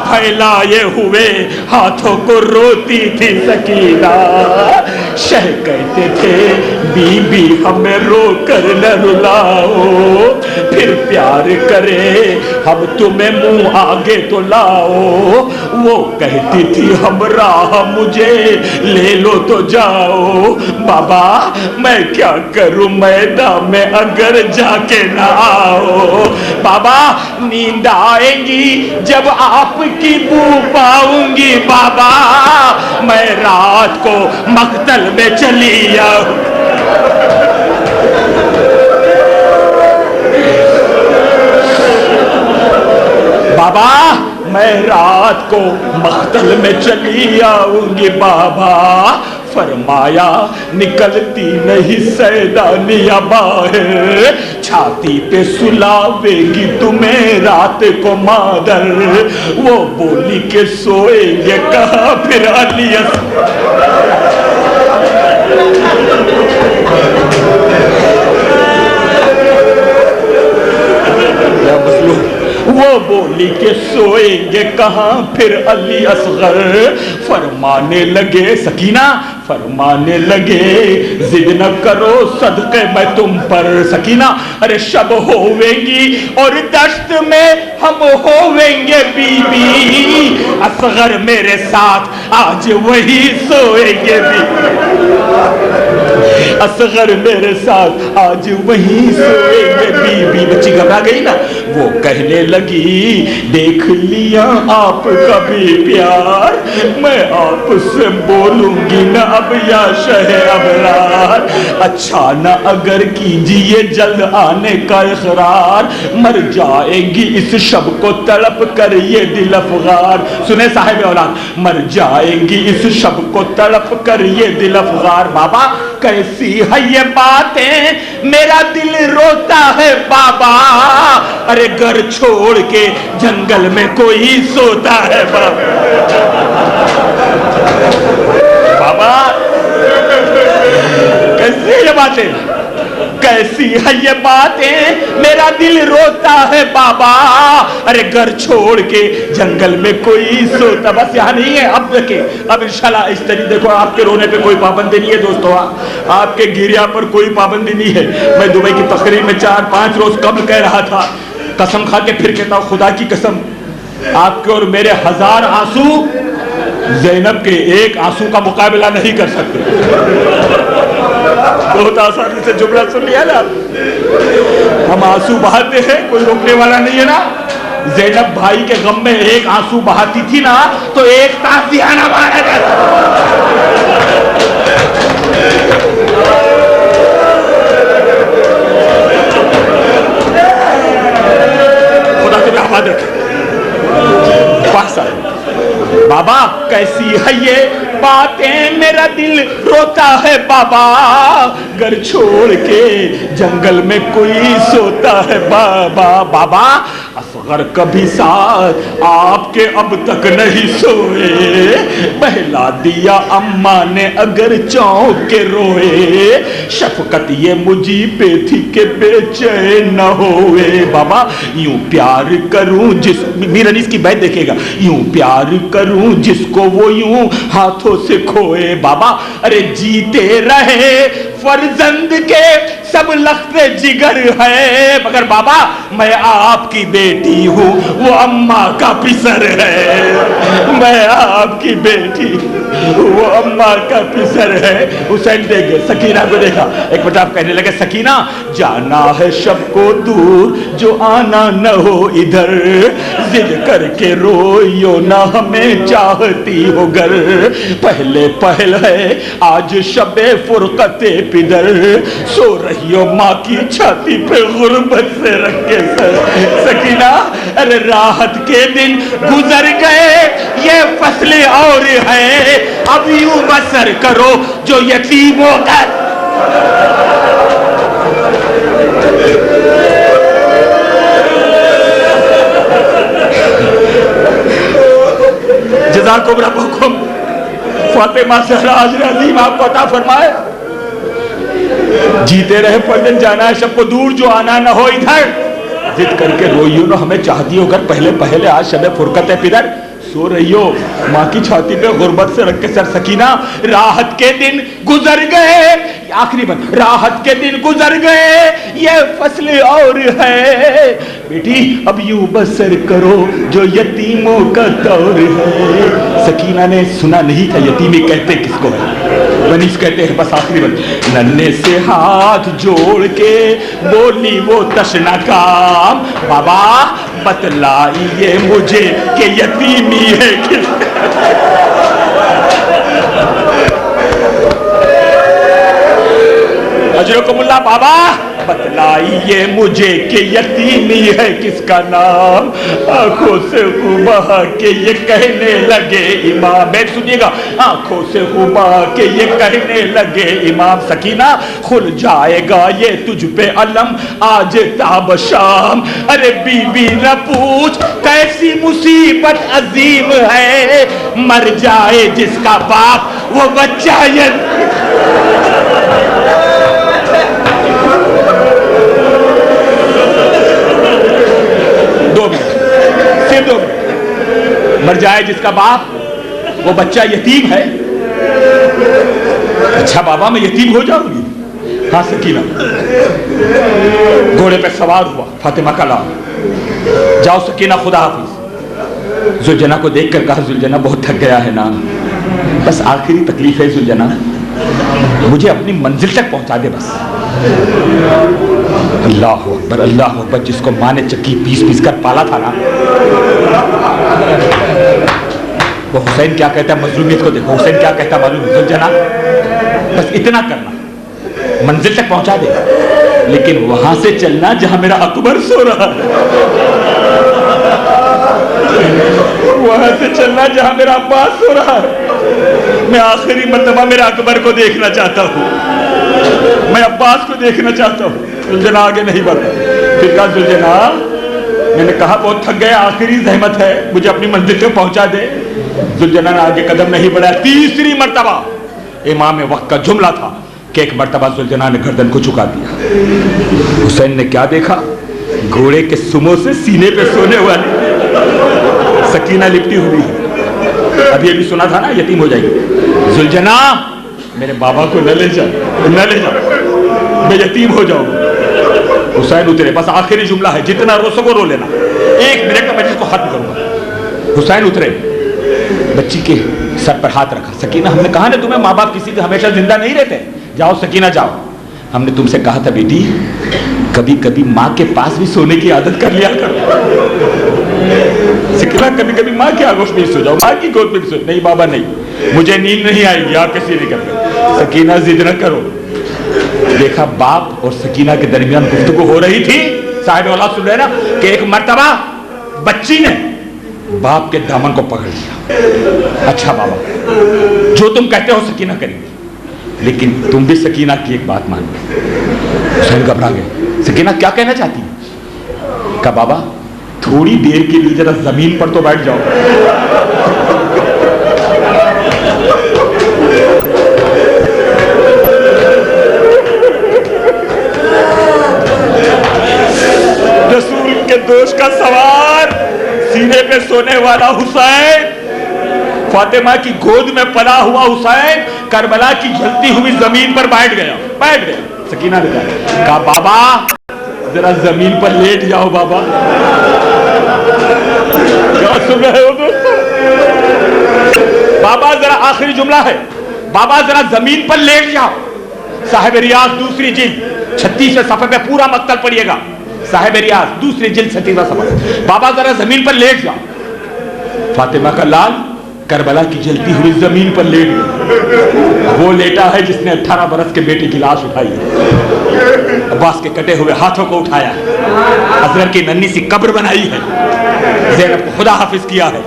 Speaker 1: پھیلائے ہوئے ہاتھوں کو روتی تھی سکینہ، شہ کہتے تھے بی بی ہمیں رو کر نہ رلاؤ، پھر پیار کرے ہم تمہیں منہ آگے تو لاؤ، وہ کہتی تھی ہمراہ مجھے لے لو تو جاؤ، بابا میں کیا کروں میدان میں اگر جا کے نہ آؤ، بابا نیند آئیں گی جب آپ کی بو پاؤں گی، بابا میں رات کو مقتل میں چلی آؤں، بابا میں رات کو مقتل میں چلی آؤں گی، بابا فرمایا نکلتی نہیں سیدانیہ باہر، چھاتی پہ سلاوے گی تمہیں رات کو مادر، وہ بولی کہ سوئیں گے کہاں پھر علی وہ بولی کہ سوئیں گے کہاں پھر علی اصغر، فرمانے لگے سکینہ فرمانے لگے ضد نہ کرو صدقے میں تم پر، سکینہ ارے شب ہوویں گی اور دشت میں ہم ہوویں گے بی بی، اصغر میرے ساتھ آج وہی سوئیں گے بی، اصغر میرے ساتھ آج وہی سوئیں گے بی بی۔ بچی گھبرا گئی نا، وہ کہنے لگی دیکھ لیا آپ کا بھی پیار، میں آپ سے بولوں گی نہ اب یا شہ ابرار، اچھا نہ اگر کیجئے جلد آنے کا اقرار، مر جائیں گی اس شب کو تڑپ کر یہ دل افغار، سنیں صاحب اولاد، مر جائیں گی اس شب کو تڑپ کر یہ دل افغار، بابا کیسی ہے یہ باتیں میرا دل روتا ہے بابا، ارے گھر چھوڑ کے جنگل میں کوئی سوتا ہے بابا، کیسی ہے یہ باتیں، کیسی ہے یہ باتیں میرا دل روتا ہے بابا، ارے گھر چھوڑ کے جنگل میں کوئی سوتا، بس یہاں نہیں ہے، اب دیکھیں اب انشاءاللہ اس طریقے دیکھو، آپ کے رونے پہ کوئی پابندی نہیں ہے دوستو، آپ کے گریہ پر کوئی پابندی نہیں ہے، میں دبئی کی تقریر میں 4-5 روز قبل کہہ رہا تھا، قسم کھا کے پھر کہتا ہوں خدا کی قسم، آپ کے اور میرے 1000 آنسو زینب کے ایک آنسو کا مقابلہ نہیں کر سکتے، بہت آسانی سے جملہ سن لیا نا، ہم آنسو بہاتے ہیں کوئی روکنے والا نہیں ہے نا، زینب بھائی کے غم میں ایک آنسو بہاتی تھی نا تو ایک تازیانہ بہایا جاتا. خدا تمہیں آباد رکھے. بابا کیسی ہے یہ باتیں میرا دل روتا ہے بابا, گھر چھوڑ کے جنگل میں کوئی سوتا ہے بابا. بابا اصغر کبھی ساتھ آپ کے اب تک نہیں سوئے, بہلا دیا اماں نے اگر چونک کے روئے, شفقت یہ مجھے پہ تھی کہ بے چین نہ ہوئے. بابا یوں پیار کروں جس, میر انیس کی بیت دیکھے گا, یوں پیار کروں جس کو وہ یوں ہاتھوں سے کھوئے. بابا ارے جیتے رہے فرزند کے سب لخت جگر ہے, مگر بابا میں آپ کی بیٹی ہوں وہ اماں کا پسر ہے. میں آپ کی بیٹی وہ اماں کا پسر ہے. حسین دیکھ گئے, سکینہ کو دیکھا, ایک مرتبہ کہنے لگے سکینہ جانا ہے شب کو دور جو آنا نہ ہو ادھر, ضد کر کے روئیو نہ ہمیں چاہتی ہو گر, پہلے پہل ہے آج شب فرقت پدر, سو رہی ہو ماں کی چھاتی پہ غربت سے رکھ کے سر. سکینہ ارے راحت کے دن گزر گئے یہ فصل اور ہے, اب یوں بسر کرو جو یتیموں کا. جزاکم ربکم. فاطمہ زہرا اجر عظیم آپ کو عطا فرمائے. جیتے رہے فردن جانا ہے شب کو دور جو آنا نہ ہو ادھر, ضد کر کے روئیو نہ ہمیں چاہتی ہو گر, پہلے پہلے آج شب فرقت ہے پدر, سو رہی ہو ماں کی چھاتی پہ غربت سے رکھ کے سر. سکینہ راحت کے دن گزر گئے, آخری بات, راحت کے دن گزر گئے یہ فصل اور ہے, بیٹی اب یوں بسر کرو جو یتیموں کا دور ہے. سکینہ نے سنا نہیں تھا یتیمی کہتے کس کو ہے, ونیس کہتے ہیں بس آخری بات, ننھے سے ہاتھ جوڑ کے بولی وہ تشنا کام, بابا بتلائیے مجھے کہ یتیمی ہے کس. اجرکم اللہ. بابا بتلائیے مجھے کہ یتیمی ہے کس کا نام, آنکھوں سے خوب بہا کے یہ کہنے لگے امام. بیٹھ سنیے گا, آنکھوں سے خوب بہا کے یہ کہنے لگے امام. سکینہ کھل جائے گا یہ تجھ پہ علم آج تاب شام, ارے بی بی نہ پوچھ کیسی مصیبت عظیم ہے, مر جائے جس کا باپ وہ بچہ مر جائے جس کا باپ وہ بچہ یتیم ہے. اچھا بابا میں یتیم ہو جاؤں گی. ہاں سکینہ گھوڑے پہ سوار ہوا, فاطمہ کا نام. جاؤ سکینہ خدا حافظ. زلجنا کو دیکھ کر کہا زلجنا بہت تھک گیا ہے نا, بس آخری تکلیف ہے زلجنا, مجھے اپنی منزل تک پہنچا دے بس. اللہ اکبر اللہ اکبر. جس کو ماں نے چکی پیس پیس کر پالا تھا نا, وہ حسین کیا کہتا ہے, مظلومیت کو دیکھو حسین کیا کہتا ہے معلوم ہے, زلجنا بس اتنا کرنا, منزل تک پہنچا دے, لیکن وہاں سے چلنا جہاں میرا اکبر سو رہا ہے, وہاں سے چلنا جہاں میرا عباس سو رہا ہے. میں آخری مرتبہ میرا اکبر کو دیکھنا چاہتا ہوں, میں عباس کو دیکھنا چاہتا ہوں. زلجنا آگے نہیں بڑھا. پھر کہا زلجنا میں نے کہا بہت تھک گیا, آخری زحمت ہے, مجھے اپنی منزل تک پہنچا دے. زلجنا نے آگے قدم نہیں بڑھایا. تیسری مرتبہ امام وقت کا جملہ تھا کہ ایک مرتبہ زلجنا نے گردن کو چکا دیا. حسین نے کیا دیکھا, گھوڑے کے سموں سے سینے پہ سونے والی سکینہ لپٹی ہوئی ہے. اب یہ بھی سنا تھا نا یتیم ہو جائے گی. زلجنا میرے بابا کو نہ لے جا, نہ لے جا, میں یتیم ہو جاؤں. حسین اترے, بس آخری جملہ ہے, جتنا رو سکو رو لینا, 1 منٹ میں مجلس کو ختم کروں گا. حسین اترے, بچی کے سر پر ہاتھ رکھا. سکینہ ہم نے کہا نا تمہیں ماں باپ کسی کے ہمیشہ زندہ نہیں رہتے, جاؤ سکینہ جاؤ. ہم نے تم سے کہا تھا بیٹی کبھی کبھی ماں کے پاس بھی سونے کی عادت کر لیا کرو. سکینہ کبھی کبھی ماں کے آگوش میں سو جاؤ, ماں کی گود میں سو. نہیں بابا نہیں, مجھے نیند نہیں آئے گی آپ کسی نہیں کرتے. سکینہ ضد نہ کرو. دیکھا باپ اور سکینہ کے درمیان گفتگو ہو رہی تھی. صاحب اولاد سن رہے نا کہ ایک مرتبہ بچی نے باپ کے دامن کو پکڑ لیا. اچھا بابا جو تم کہتے ہو سکینہ کریں گی, لیکن تم بھی سکینہ کی ایک بات مان. حسین گھبرا گئے. سکینہ کیا کہنا چاہتی ہے؟ کہا بابا تھوڑی دیر کے لیے ذرا زمین پر تو بیٹھ جاؤ. رسول کے دوست کا سوار, سینے پہ سونے والا حسین, فاطمہ کی گود میں پلا ہوا حسین کربلا کی جلتی ہوئی زمین پر بیٹھ گیا. سکینہ نے کہا بابا ذرا زمین پر لیٹ جاؤ. بابا کیا سن رہے ہو دوستو؟ بابا ذرا آخری جملہ ہے, بابا ذرا زمین پر لیٹ جاؤ. صاحب ریاض دوسری جلد 36 صفحے پہ پورا مقتل پڑھیے گا. صاحب ریاض دوسری جلد 36 صفحہ. بابا ذرا زمین پر لیٹ جاؤ. فاطمہ کا لال کربلا کی جلتی ہوئی زمین پر لیٹ گیا. وہ لیٹا ہے جس نے 18 برس کے بیٹے کی لاش اٹھائی ہے, عباس کے کٹے ہوئے ہاتھوں کو اٹھایا ہے, اصغر کی ننھی سی قبر بنائی ہے, زینب کو خدا حافظ کیا ہے,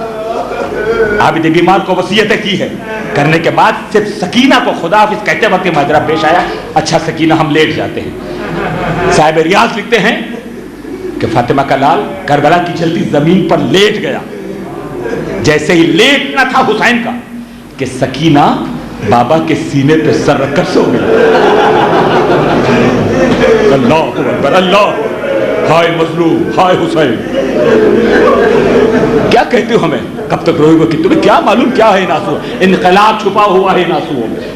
Speaker 1: عابد بیمار کو وصیتیں کی ہے. کرنے کے بعد صرف سکینہ کو خدا حافظ کہتے وقت ماجرا پیش آیا. اچھا سکینہ ہم لیٹ جاتے ہیں. صاحب ریاض لکھتے ہیں کہ فاطمہ کا لال کربلا کی جلتی زمین پر لیٹ گیا. جیسے ہی لیٹنا تھا حسین کا کہ سکینہ بابا کے سینے پہ سر رکھ کر سو گئی. اللہ اکبر, اللہ, ہائے مظلوم, ہائے حسین. کیا کہتے ہو ہمیں, کب تک روئے گا کہ تمہیں کیا معلوم کیا ہے ان آنسو, انقلاب چھپا ہوا ہے ان آنسوؤں میں.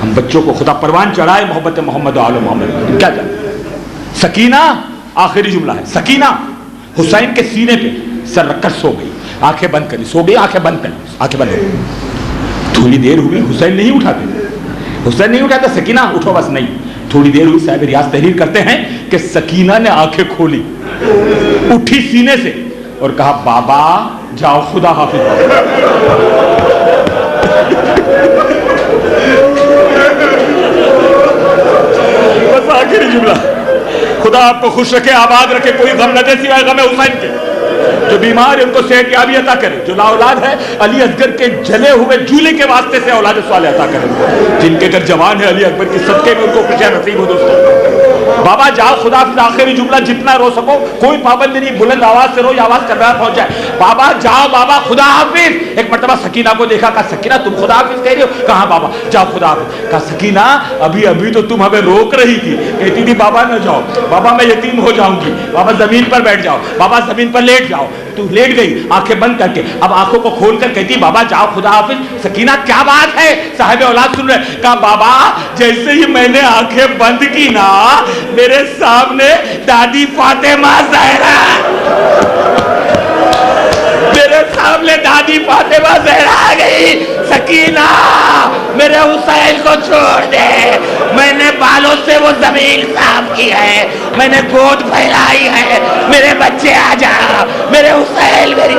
Speaker 1: ہم بچوں کو خدا پروان چڑھائے محبت محمد و آل محمد. کیا جانتے سکینہ, آخری جملہ ہے, سکینہ حسین کے سینے پہ سر رکھ کر سو گئی. آنکھیں بند کری, سو گئی, آنکھیں بند کری, آنکھیں بند ہو. تھوڑی دیر ہوئی, حسین نہیں اٹھاتے, حسین نہیں اٹھاتا. سکینہ اٹھو, بس نہیں. تھوڑی دیر ہوئی, صاحب ریاض تحریر کرتے ہیں کہ سکینہ نے آنکھیں کھولی, اٹھی سینے سے اور کہا بابا جاؤ خدا حافظ. بس آخری جملہ, خدا آپ کو خوش رکھے, آباد رکھے, کوئی غم نہ دے سوائے غم حسین کے. جو بیمار ہے ان کو صحت یابی عطا کرے, جو لا اولاد ہے علی اصغر کے جلے ہوئے جولے کے واسطے سے اولاد صالح عطا کرے. جن کے گھر جوان ہے علی اکبر کے صدقے میں ان کو خوشیاں نصیب ہو. دوستو بابا جاؤ خدا حافظ, آخری جملہ جتنا رو سکو, کوئی پابندی نہیں, بلند آواز سے رو یا آواز کرنا پہنچ جائے. بابا جاؤ, بابا خدا حافظ. ایک مرتبہ سکینہ کو دیکھا, کہا سکینہ تم خدا حافظ کہہ رہی ہو؟ کہاں بابا جاؤ خدا حافظ. کہا سکینہ ابھی تو تم ہمیں روک رہی تھی, کہتی تھی بابا نہ جاؤ, بابا میں یتیم ہو جاؤں گی, بابا زمین پر بیٹھ جاؤ, بابا زمین پر لیٹ جاؤ. تو لیٹ گئی آنکھیں بند کر کے, اب آنکھوں کو کھول کر کہتی بابا جاؤ خدا حافظ. سکینہ کیا بات ہے؟ صاحب اولاد سن رہے. کہا بابا جیسے ہی میں نے آنکھیں بند کی نا, میرے سامنے دادی فاطمہ زہرا, میرے سامنے دادی فاطمہ زہرا آ گئی. سکینہ میرے حسین کو چھوڑ دے, میں نے بالوں سے وہ زمین صاف کی ہے, میں نے گود پھیلائی ہے, میرے بچے آ جا, میرے حسین میری.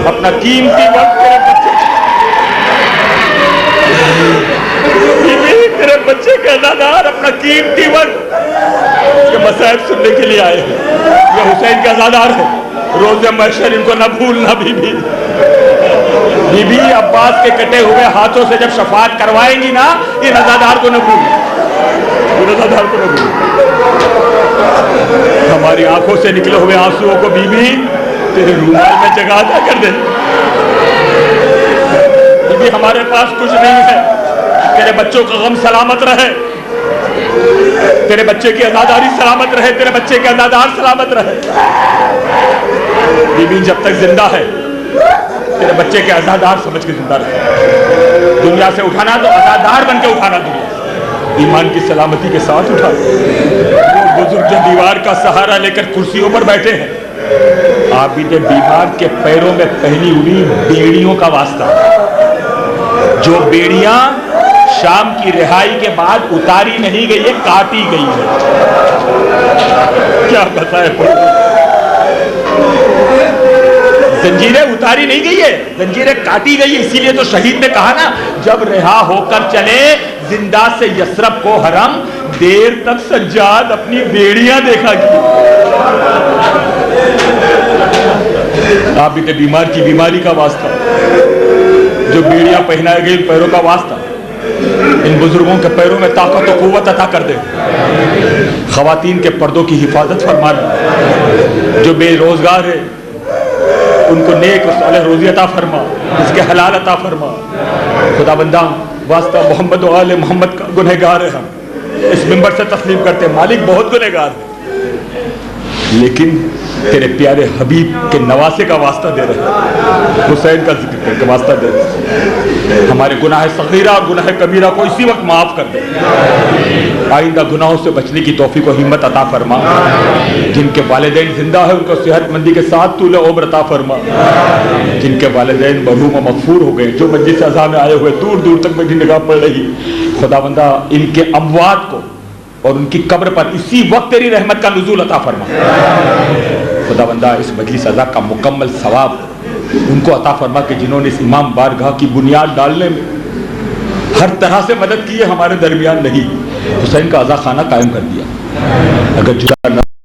Speaker 1: اپنا قیمتی وقت تیرے بچے کے ازادار اپنا قیمتی وقت کے مصائب سننے کے لیے آئے ہیں. یہ حسین کے ازادار ہے, روز محشر ان کو نہ بھولنا. بی بی عباس کے کٹے ہوئے ہاتھوں سے جب شفاعت کروائیں گی نا, ان ازادار کو نہ بھولنا, ان ازادار کو نہ بھولنا. ہماری آنکھوں سے نکلے ہوئے آنسوؤں کو بی بی تیرے رومال میں جگہ ادا کر دے. بی ہمارے پاس کچھ نہیں ہے, تیرے بچوں کا غم سلامت رہے. تیرے بچے کی عزاداری سلامت رہے، تیرے بچے کے عزادار سلامت رہے. بیوی جب تک زندہ ہے تیرے بچے کے عزادار سمجھ کے زندہ رہے. دنیا سے اٹھانا تو عزادار بن کے اٹھانا، دنیا ایمان کی سلامتی کے ساتھ اٹھا. وہ بزرگ جو دیوار کا سہارا لے کر کرسیوں پر بیٹھے ہیں، عابد بیمار کے پیروں میں پہنی ہوئی بیڑیوں کا واسطہ، جو بیڑیاں شام کی رہائی کے بعد اتاری نہیں گئی ہے، کاٹی گئی ہے. کیا بتائے، زنجیریں اتاری نہیں گئی ہے، زنجیریں کاٹی گئی ہے. اسی لیے تو شہید نے کہا نا، جب رہا ہو کر چلے زندہ سے یثرب کو حرم، دیر تک سجاد اپنی بیڑیاں دیکھا کی. عابد بیمار کی بیماری کا واسطہ، جو بیڑیاں پہنائے گئی پیروں کا واسطہ، ان بزرگوں کے پیروں میں طاقت و قوت عطا کر دے. خواتین کے پردوں کی حفاظت فرمانا، جو بے روزگار ہے ان کو نیک و صالح روزی عطا فرما، اس کے حلال عطا فرما. خدا بندہ واسطہ محمد و آل محمد کا گنہگار ہے. ہم اس منبر سے تسلیم کرتے ہیں مالک بہت گنہگار ہے، لیکن تیرے پیارے حبیب کے نواسے کا واسطہ دے رہے ہیں، حسین کا ذکر کر کے واسطہ دے رہے ہیں. ہمارے گناہ صغیرہ گناہ کبیرہ کو اسی وقت معاف کر دے. آئندہ گناہوں سے بچنے کی توفیق و ہمت عطا فرما. جن کے والدین زندہ ہیں ان کو صحت مندی کے ساتھ طول عمر عطا فرما. جن کے والدین مرحوم و مغفور ہو گئے، جو مجلس اعزا میں آئے ہوئے دور دور تک میری نگاہ پڑ رہی، خدا بندہ ان کے اموات کو اور ان کی قبر پر اسی وقت تیری رحمت کا نزول عطا فرما. خدا بندہ اس مجلس اعزا کا مکمل ثواب ان کو عطا فرما کہ جنہوں نے اس امام بارگاہ کی بنیاد ڈالنے میں ہر طرح سے مدد کی ہے، ہمارے درمیان نہیں، حسین کا عزا خانہ قائم کر دیا. اگر جدا نہ